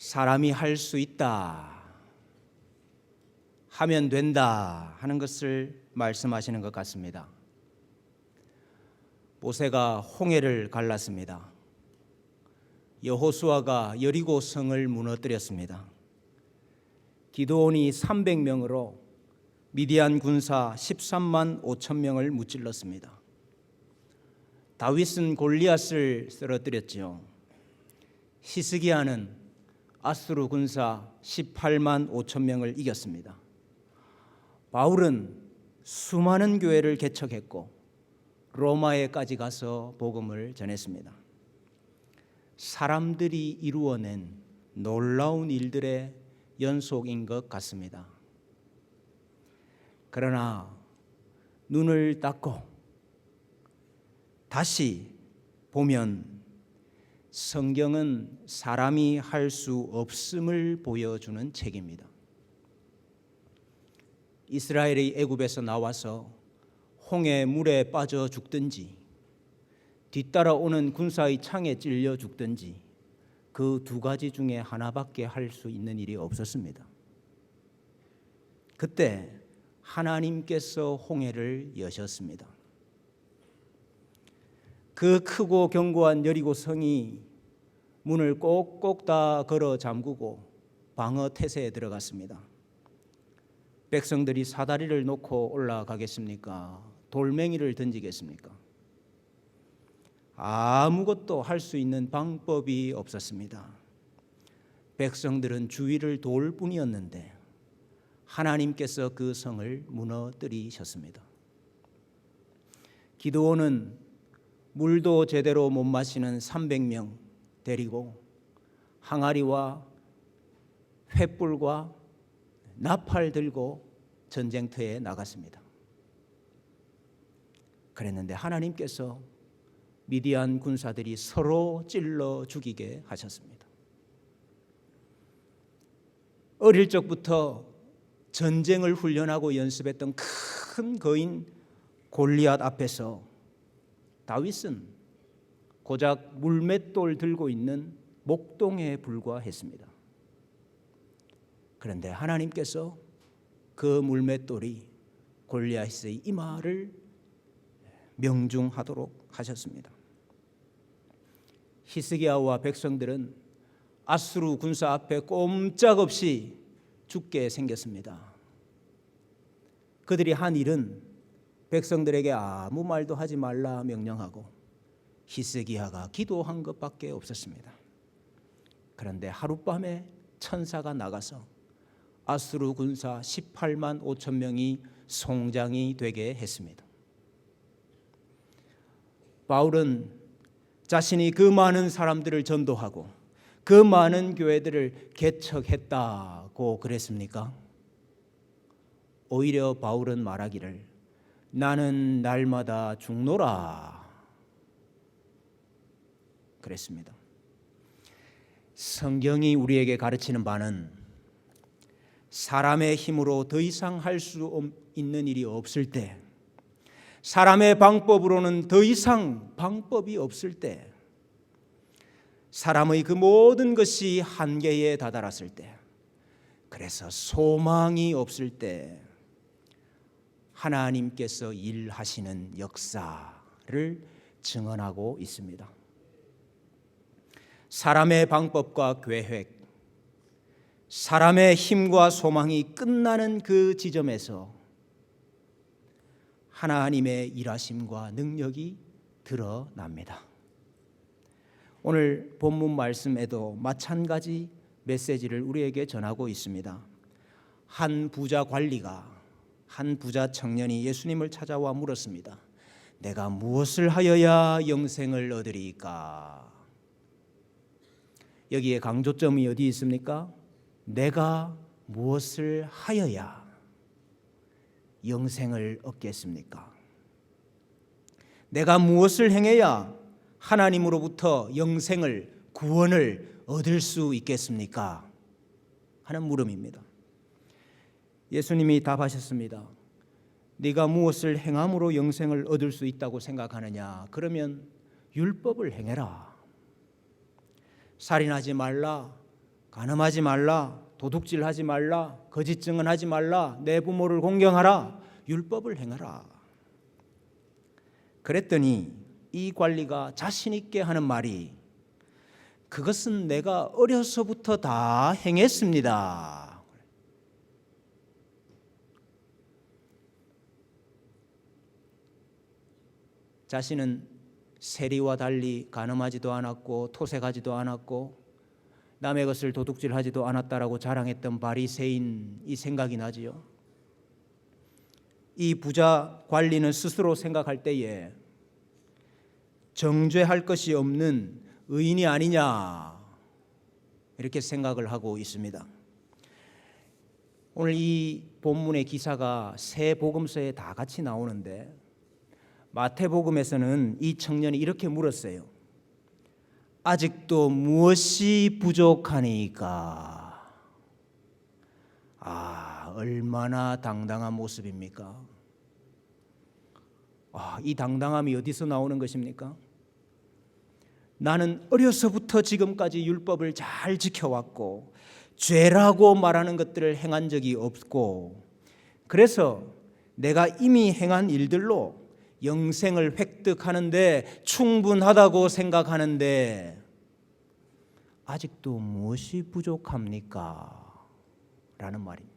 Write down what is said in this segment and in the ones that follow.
사람이 할 수 있다, 하면 된다 하는 것을 말씀하시는 것 같습니다. 모세가 홍해를 갈랐습니다. 여호수아가 여리고 성을 무너뜨렸습니다. 기드온이 300명으로 미디안 군사 13만 5천 명을 무찔렀습니다. 다윗은 골리앗을 쓰러뜨렸지요. 히스기야는 아수르 군사 18만 5천 명을 이겼습니다. 바울은 수많은 교회를 개척했고 로마에까지 가서 복음을 전했습니다. 사람들이 이루어낸 놀라운 일들의 연속인 것 같습니다. 그러나 눈을 닫고 다시 보면 성경은 사람이 할 수 없음을 보여주는 책입니다. 이스라엘이 애굽에서 나와서 홍해 물에 빠져 죽든지 뒤따라오는 군사의 창에 찔려 죽든지 그 두 가지 중에 하나밖에 할 수 있는 일이 없었습니다. 그때 하나님께서 홍해를 여셨습니다. 그 크고 견고한 여리고 성이 문을 꼭꼭 다 걸어 잠그고 방어 태세에 들어갔습니다. 백성들이 사다리를 놓고 올라가겠습니까? 돌멩이를 던지겠습니까? 아무것도 할 수 있는 방법이 없었습니다. 백성들은 주위를 돌 뿐이었는데 하나님께서 그 성을 무너뜨리셨습니다. 기드온은 물도 제대로 못 마시는 300명 데리고 항아리와 횃불과 나팔 들고 전쟁터에 나갔습니다. 그랬는데 하나님께서 미디안 군사들이 서로 찔러 죽이게 하셨습니다. 어릴 적부터 전쟁을 훈련하고 연습했던 큰 거인 골리앗 앞에서 다윗은 고작 물맷돌 들고 있는 목동에 불과했습니다. 그런데 하나님께서 그 물맷돌이 골리앗의 이마를 명중하도록 하셨습니다. 히스기야와 백성들은 아수르 군사 앞에 꼼짝없이 죽게 생겼습니다. 그들이 한 일은 백성들에게 아무 말도 하지 말라 명령하고 히스기야가 기도한 것밖에 없었습니다. 그런데 하룻밤에 천사가 나가서 아수르 군사 18만 5천 명이 송장이 되게 했습니다. 바울은 자신이 그 많은 사람들을 전도하고 그 많은 교회들을 개척했다고 그랬습니까? 오히려 바울은 말하기를 나는 날마다 죽노라 그랬습니다. 성경이 우리에게 가르치는 바는 사람의 힘으로 더 이상 할 수 있는 일이 없을 때, 사람의 방법으로는 더 이상 방법이 없을 때, 사람의 그 모든 것이 한계에 다다랐을 때, 그래서 소망이 없을 때 하나님께서 일하시는 역사를 증언하고 있습니다. 사람의 방법과 계획, 사람의 힘과 소망이 끝나는 그 지점에서 하나님의 일하심과 능력이 드러납니다. 오늘 본문 말씀에도 마찬가지 메시지를 우리에게 전하고 있습니다. 한 부자 관리가, 한 부자 청년이 예수님을 찾아와 물었습니다. 내가 무엇을 하여야 영생을 얻으리까? 여기에 강조점이 어디 있습니까? 내가 무엇을 하여야 영생을 얻겠습니까? 내가 무엇을 행해야 하나님으로부터 영생을, 구원을 얻을 수 있겠습니까? 하는 물음입니다. 예수님이 답하셨습니다. 네가 무엇을 행함으로 영생을 얻을 수 있다고 생각하느냐? 그러면 율법을 행해라. 살인하지 말라, 간음하지 말라, 도둑질하지 말라, 거짓 증언하지 말라, 내 부모를 공경하라, 율법을 행하라. 그랬더니 이 관리가 자신 있게 하는 말이 그것은 내가 어려서부터 다 행했습니다. 자신은 세리와 달리 간음하지도 않았고 토색하지도 않았고 남의 것을 도둑질하지도 않았다라고 자랑했던 바리새인이 생각이 나지요. 이 부자 관리는 스스로 생각할 때에 정죄할 것이 없는 의인이 아니냐 이렇게 생각을 하고 있습니다. 오늘 이 본문의 기사가 세 복음서에 다 같이 나오는데 마태복음에서는 이 청년이 이렇게 물었어요. 아직도 무엇이 부족하니까? 얼마나 당당한 모습입니까? 이 당당함이 어디서 나오는 것입니까? 나는 어려서부터 지금까지 율법을 잘 지켜왔고 죄라고 말하는 것들을 행한 적이 없고 그래서 내가 이미 행한 일들로 영생을 획득하는데 충분하다고 생각하는데 아직도 무엇이 부족합니까? 라는 말입니다.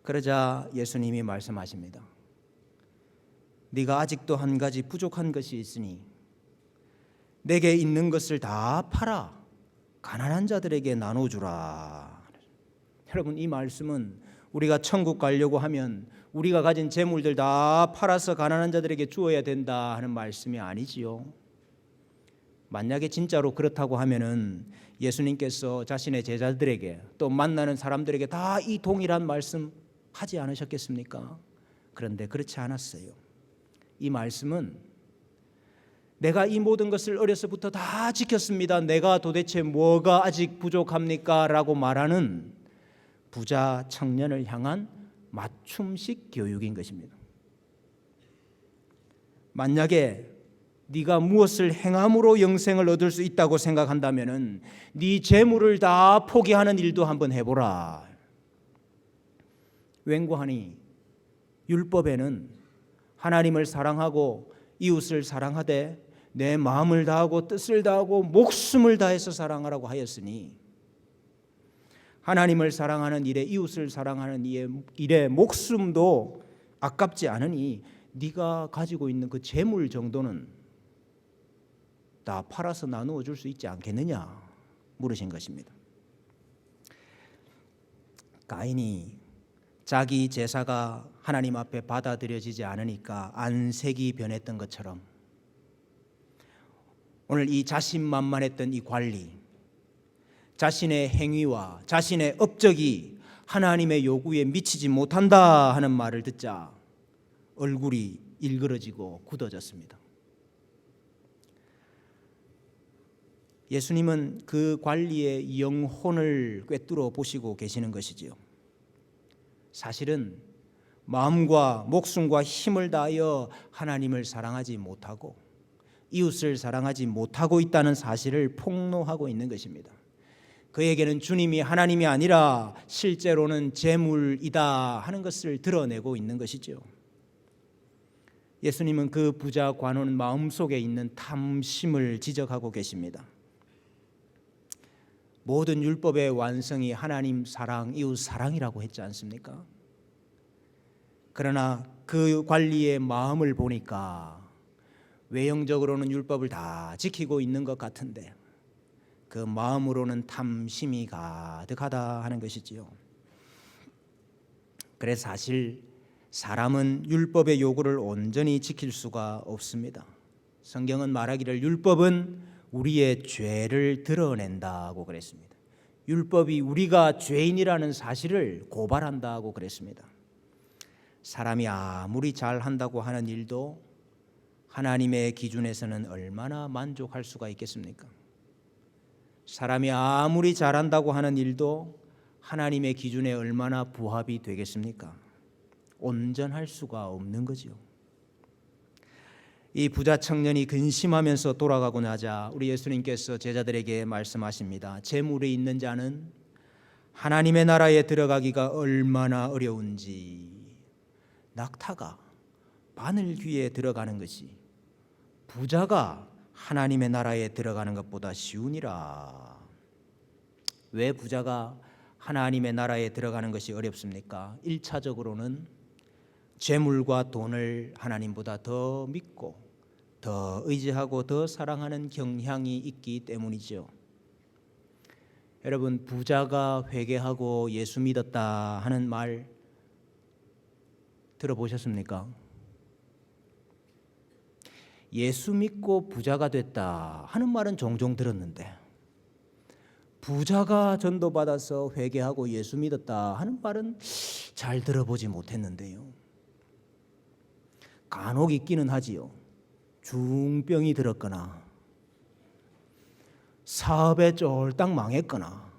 그러자 예수님이 말씀하십니다. 네가 아직도 한 가지 부족한 것이 있으니 내게 있는 것을 다 팔아 가난한 자들에게 나눠주라. 여러분, 이 말씀은 우리가 천국 가려고 하면 우리가 가진 재물들 다 팔아서 가난한 자들에게 주어야 된다 하는 말씀이 아니지요. 만약에 진짜로 그렇다고 하면은 예수님께서 자신의 제자들에게 또 만나는 사람들에게 다 이 동일한 말씀 하지 않으셨겠습니까? 그런데 그렇지 않았어요. 이 말씀은 내가 이 모든 것을 어려서부터 다 지켰습니다. 내가 도대체 뭐가 아직 부족합니까? 라고 말하는 부자 청년을 향한 맞춤식 교육인 것입니다. 만약에 네가 무엇을 행함으로 영생을 얻을 수 있다고 생각한다면은 네 재물을 다 포기하는 일도 한번 해보라. 웬고하니 율법에는 하나님을 사랑하고 이웃을 사랑하되 내 마음을 다하고 뜻을 다하고 목숨을 다해서 사랑하라고 하였으니 하나님을 사랑하는 일에 이웃을 사랑하는 일에 목숨도 아깝지 않으니 네가 가지고 있는 그 재물 정도는 다 팔아서 나누어 줄 수 있지 않겠느냐 물으신 것입니다. 가인이 자기 제사가 하나님 앞에 받아들여지지 않으니까 안색이 변했던 것처럼 오늘 이 자신만만했던 이 관리, 자신의 행위와 자신의 업적이 하나님의 요구에 미치지 못한다 하는 말을 듣자 얼굴이 일그러지고 굳어졌습니다. 예수님은 그 관리의 영혼을 꿰뚫어 보시고 계시는 것이지요. 사실은 마음과 목숨과 힘을 다하여 하나님을 사랑하지 못하고 이웃을 사랑하지 못하고 있다는 사실을 폭로하고 있는 것입니다. 그에게는 주님이 하나님이 아니라 실제로는 재물이다 하는 것을 드러내고 있는 것이죠. 예수님은 그 부자 관원 마음속에 있는 탐심을 지적하고 계십니다. 모든 율법의 완성이 하나님 사랑, 이웃 사랑이라고 했지 않습니까? 그러나 그 관리의 마음을 보니까 외형적으로는 율법을 다 지키고 있는 것 같은데 그 마음으로는 탐심이 가득하다 하는 것이지요. 그래서 사실 사람은 율법의 요구를 온전히 지킬 수가 없습니다. 성경은 말하기를 율법은 우리의 죄를 드러낸다고 그랬습니다. 율법이 우리가 죄인이라는 사실을 고발한다고 그랬습니다. 사람이 아무리 잘한다고 하는 일도 하나님의 기준에서는 얼마나 만족할 수가 있겠습니까? 사람이 아무리 잘한다고 하는 일도 하나님의 기준에 얼마나 부합이 되겠습니까? 온전할 수가 없는 거죠. 이 부자 청년이 근심하면서 돌아가고 나자 우리 예수님께서 제자들에게 말씀하십니다. 재물이 있는 자는 하나님의 나라에 들어가기가 얼마나 어려운지, 낙타가 바늘 귀에 들어가는 것이 부자가 하나님의 나라에 들어가는 것보다 쉬우니라. 왜 부자가 하나님의 나라에 들어가는 것이 어렵습니까? 1차적으로는 재물과 돈을 하나님보다 더 믿고 더 의지하고 더 사랑하는 경향이 있기 때문이죠. 여러분, 부자가 회개하고 예수 믿었다 하는 말 들어보셨습니까? 예수 믿고 부자가 됐다 하는 말은 종종 들었는데, 부자가 전도받아서 회개하고 예수 믿었다 하는 말은 잘 들어보지 못했는데요. 간혹 있기는 하지요. 중병이 들었거나 사업에 쫄딱 망했거나.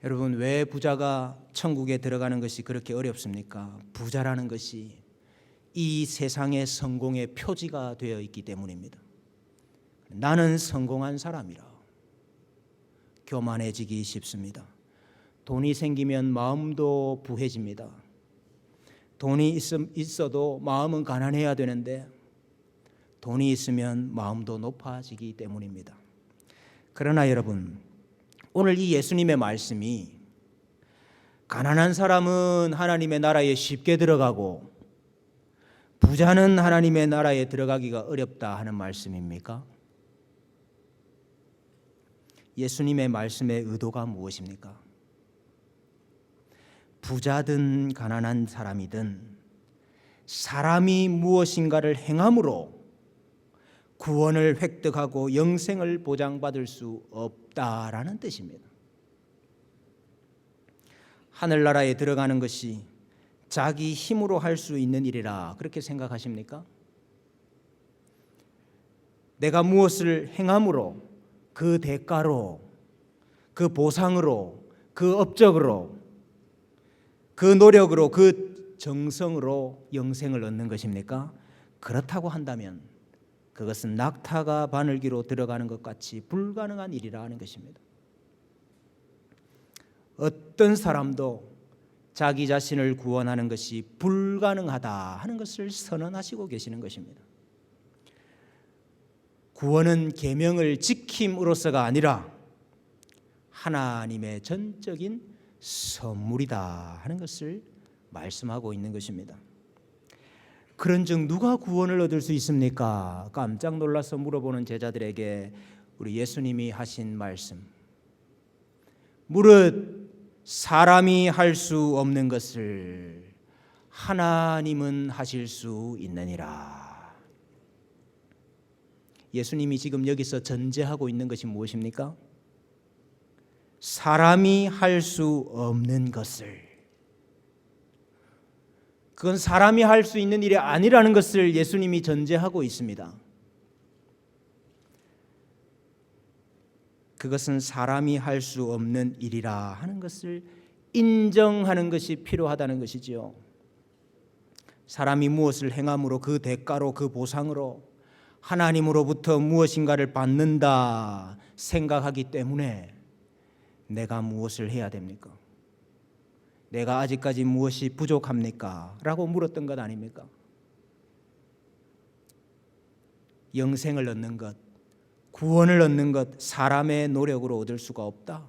여러분, 왜 부자가 천국에 들어가는 것이 그렇게 어렵습니까? 부자라는 것이 이 세상의 성공의 표지가 되어 있기 때문입니다. 나는 성공한 사람이라 교만해지기 쉽습니다. 돈이 생기면 마음도 부해집니다. 돈이 있어도 마음은 가난해야 되는데 돈이 있으면 마음도 높아지기 때문입니다. 그러나 여러분, 오늘 이 예수님의 말씀이 가난한 사람은 하나님의 나라에 쉽게 들어가고 부자는 하나님의 나라에 들어가기가 어렵다 하는 말씀입니까? 예수님의 말씀의 의도가 무엇입니까? 부자든 가난한 사람이든 사람이 무엇인가를 행함으로 구원을 획득하고 영생을 보장받을 수 없다라는 뜻입니다. 하늘나라에 들어가는 것이 자기 힘으로 할 수 있는 일이라 그렇게 생각하십니까? 내가 무엇을 행함으로 그 대가로, 그 보상으로, 그 업적으로, 그 노력으로, 그 정성으로 영생을 얻는 것입니까? 그렇다고 한다면 그것은 낙타가 바늘귀로 들어가는 것 같이 불가능한 일이라 하는 것입니다. 어떤 사람도 자기 자신을 구원하는 것이 불가능하다 하는 것을 선언하시고 계시는 것입니다. 구원은 계명을 지킴으로써가 아니라 하나님의 전적인 선물이다 하는 것을 말씀하고 있는 것입니다. 그런즉 누가 구원을 얻을 수 있습니까? 깜짝 놀라서 물어보는 제자들에게 우리 예수님이 하신 말씀, 무릇 사람이 할 수 없는 것을 하나님은 하실 수 있느니라. 예수님이 지금 여기서 전제하고 있는 것이 무엇입니까? 사람이 할 수 없는 것을, 그건 사람이 할 수 있는 일이 아니라는 것을 예수님이 전제하고 있습니다. 그것은 사람이 할 수 없는 일이라 하는 것을 인정하는 것이 필요하다는 것이지요. 사람이 무엇을 행함으로 그 대가로, 그 보상으로 하나님으로부터 무엇인가를 받는다 생각하기 때문에 내가 무엇을 해야 됩니까? 내가 아직까지 무엇이 부족합니까? 라고 물었던 것 아닙니까? 영생을 얻는 것, 구원을 얻는 것, 사람의 노력으로 얻을 수가 없다.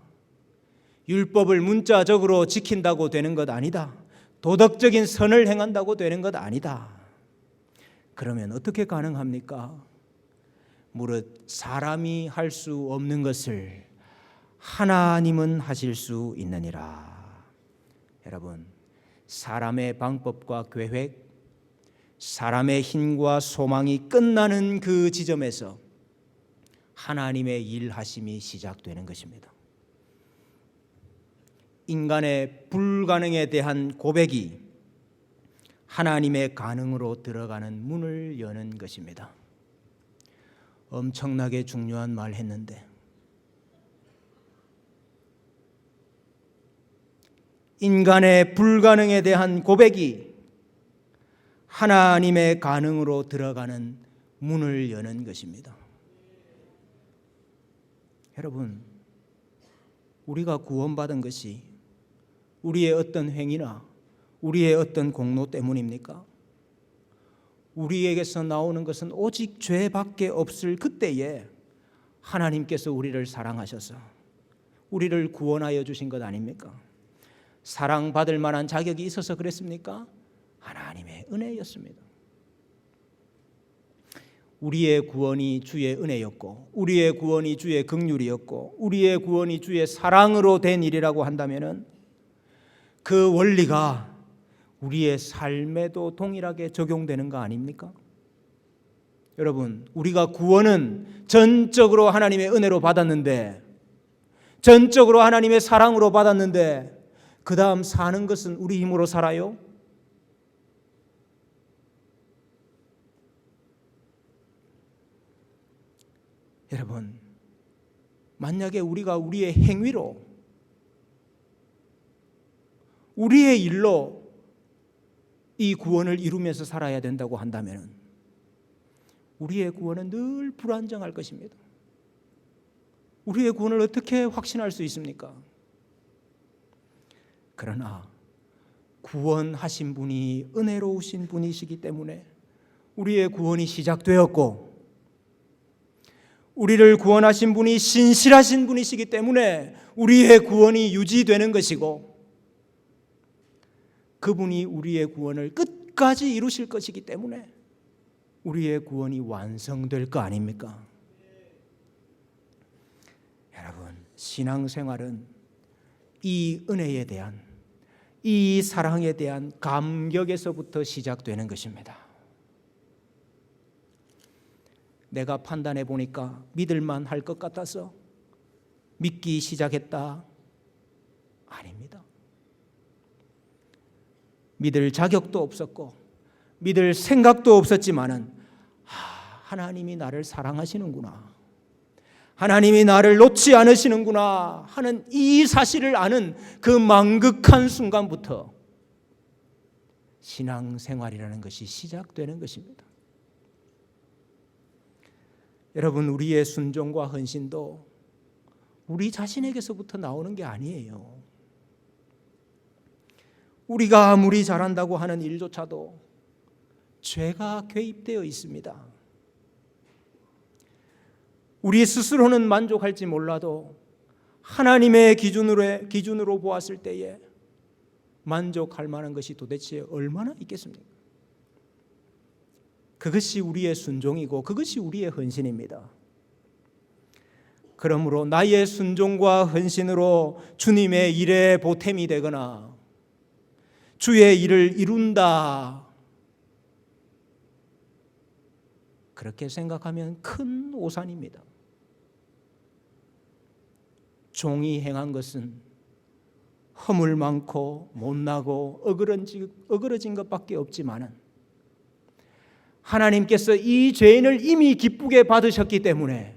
율법을 문자적으로 지킨다고 되는 것 아니다. 도덕적인 선을 행한다고 되는 것 아니다. 그러면 어떻게 가능합니까? 무릇 사람이 할 수 없는 것을 하나님은 하실 수 있느니라. 여러분, 사람의 방법과 계획, 사람의 힘과 소망이 끝나는 그 지점에서 하나님의 일하심이 시작되는 것입니다. 인간의 불가능에 대한 고백이 하나님의 가능으로 들어가는 문을 여는 것입니다. 엄청나게 중요한 말 했는데, 인간의 불가능에 대한 고백이 하나님의 가능으로 들어가는 문을 여는 것입니다. 여러분, 우리가 구원받은 것이 우리의 어떤 행위나 우리의 어떤 공로 때문입니까? 우리에게서 나오는 것은 오직 죄밖에 없을 그때에 하나님께서 우리를 사랑하셔서 우리를 구원하여 주신 것 아닙니까? 사랑받을 만한 자격이 있어서 그랬습니까? 하나님의 은혜였습니다. 우리의 구원이 주의 은혜였고 우리의 구원이 주의 긍휼이었고 우리의 구원이 주의 사랑으로 된 일이라고 한다면 그 원리가 우리의 삶에도 동일하게 적용되는 거 아닙니까? 여러분, 우리가 구원은 전적으로 하나님의 은혜로 받았는데, 전적으로 하나님의 사랑으로 받았는데 그 다음 사는 것은 우리 힘으로 살아요? 여러분, 만약에 우리가 우리의 행위로, 우리의 일로 이 구원을 이루면서 살아야 된다고 한다면 우리의 구원은 늘 불안정할 것입니다. 우리의 구원을 어떻게 확신할 수 있습니까? 그러나 구원하신 분이 은혜로우신 분이시기 때문에 우리의 구원이 시작되었고 우리를 구원하신 분이 신실하신 분이시기 때문에 우리의 구원이 유지되는 것이고 그분이 우리의 구원을 끝까지 이루실 것이기 때문에 우리의 구원이 완성될 거 아닙니까? 여러분, 신앙생활은 이 은혜에 대한, 이 사랑에 대한 감격에서부터 시작되는 것입니다. 내가 판단해 보니까 믿을만 할 것 같아서 믿기 시작했다? 아닙니다. 믿을 자격도 없었고 믿을 생각도 없었지만은 하나님이 나를 사랑하시는구나, 하나님이 나를 놓지 않으시는구나 하는 이 사실을 아는 그 망극한 순간부터 신앙생활이라는 것이 시작되는 것입니다. 여러분, 우리의 순종과 헌신도 우리 자신에게서부터 나오는 게 아니에요. 우리가 아무리 잘한다고 하는 일조차도 죄가 개입되어 있습니다. 우리 스스로는 만족할지 몰라도 하나님의 기준으로 보았을 때에 만족할 만한 것이 도대체 얼마나 있겠습니까? 그것이 우리의 순종이고 그것이 우리의 헌신입니다. 그러므로 나의 순종과 헌신으로 주님의 일에 보탬이 되거나 주의 일을 이룬다, 그렇게 생각하면 큰 오산입니다. 종이 행한 것은 허물 많고 못나고 어그러진 것밖에 없지만은 하나님께서 이 죄인을 이미 기쁘게 받으셨기 때문에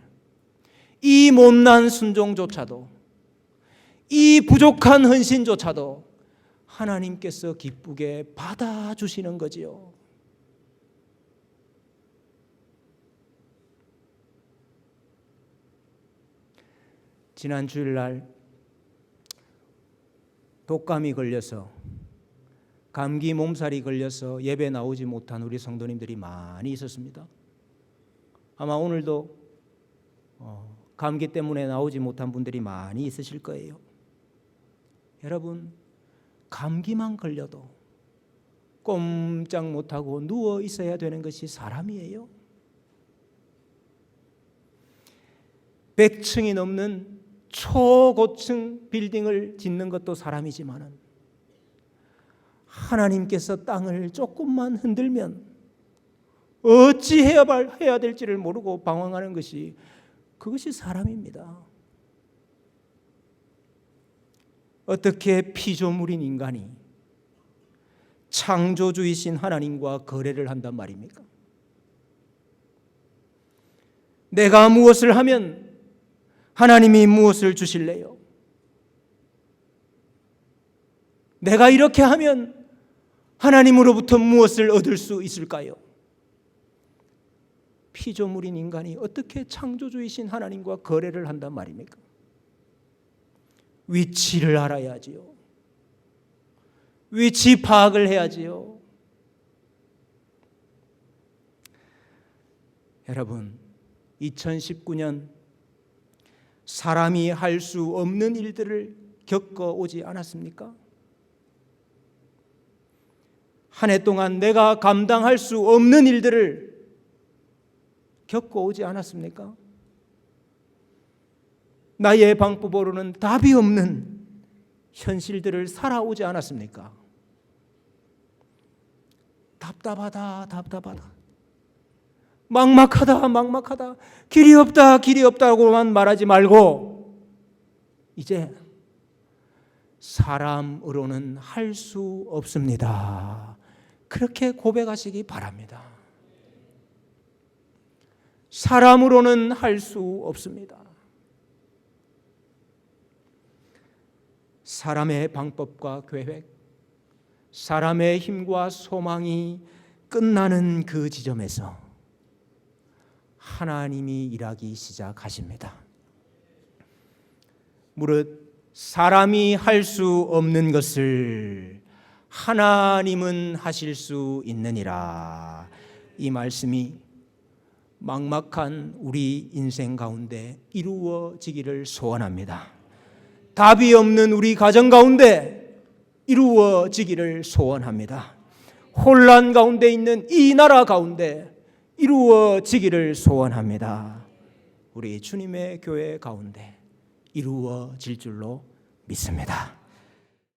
이 못난 순종조차도, 이 부족한 헌신조차도 하나님께서 기쁘게 받아주시는 거지요. 지난 주일날 독감이 걸려서, 감기 몸살이 걸려서 예배 나오지 못한 우리 성도님들이 많이 있었습니다. 아마 오늘도 감기 때문에 나오지 못한 분들이 많이 있으실 거예요. 여러분, 감기만 걸려도 꼼짝 못하고 누워 있어야 되는 것이 사람이에요. 100층이 넘는 초고층 빌딩을 짓는 것도 사람이지만은 하나님께서 땅을 조금만 흔들면 어찌 해야 될지를 모르고 방황하는 것이, 그것이 사람입니다. 어떻게 피조물인 인간이 창조주이신 하나님과 거래를 한단 말입니까? 내가 무엇을 하면 하나님이 무엇을 주실래요? 내가 이렇게 하면 하나님으로부터 무엇을 얻을 수 있을까요? 피조물인 인간이 어떻게 창조주이신 하나님과 거래를 한단 말입니까? 위치를 알아야지요. 위치 파악을 해야지요. 여러분, 2019년 사람이 할 수 없는 일들을 겪어오지 않았습니까? 한 해 동안 내가 감당할 수 없는 일들을 겪어오지 않았습니까? 나의 방법으로는 답이 없는 현실들을 살아오지 않았습니까? 답답하다, 답답하다. 막막하다, 막막하다. 길이 없다, 길이 없다고만 말하지 말고 이제 사람으로는 할 수 없습니다. 그렇게 고백하시기 바랍니다. 사람으로는 할 수 없습니다. 사람의 방법과 계획, 사람의 힘과 소망이 끝나는 그 지점에서 하나님이 일하기 시작하십니다. 무릇 사람이 할 수 없는 것을 하나님은 하실 수 있느니라. 이 말씀이 막막한 우리 인생 가운데 이루어지기를 소원합니다. 답이 없는 우리 가정 가운데 이루어지기를 소원합니다. 혼란 가운데 있는 이 나라 가운데 이루어지기를 소원합니다. 우리 주님의 교회 가운데 이루어질 줄로 믿습니다.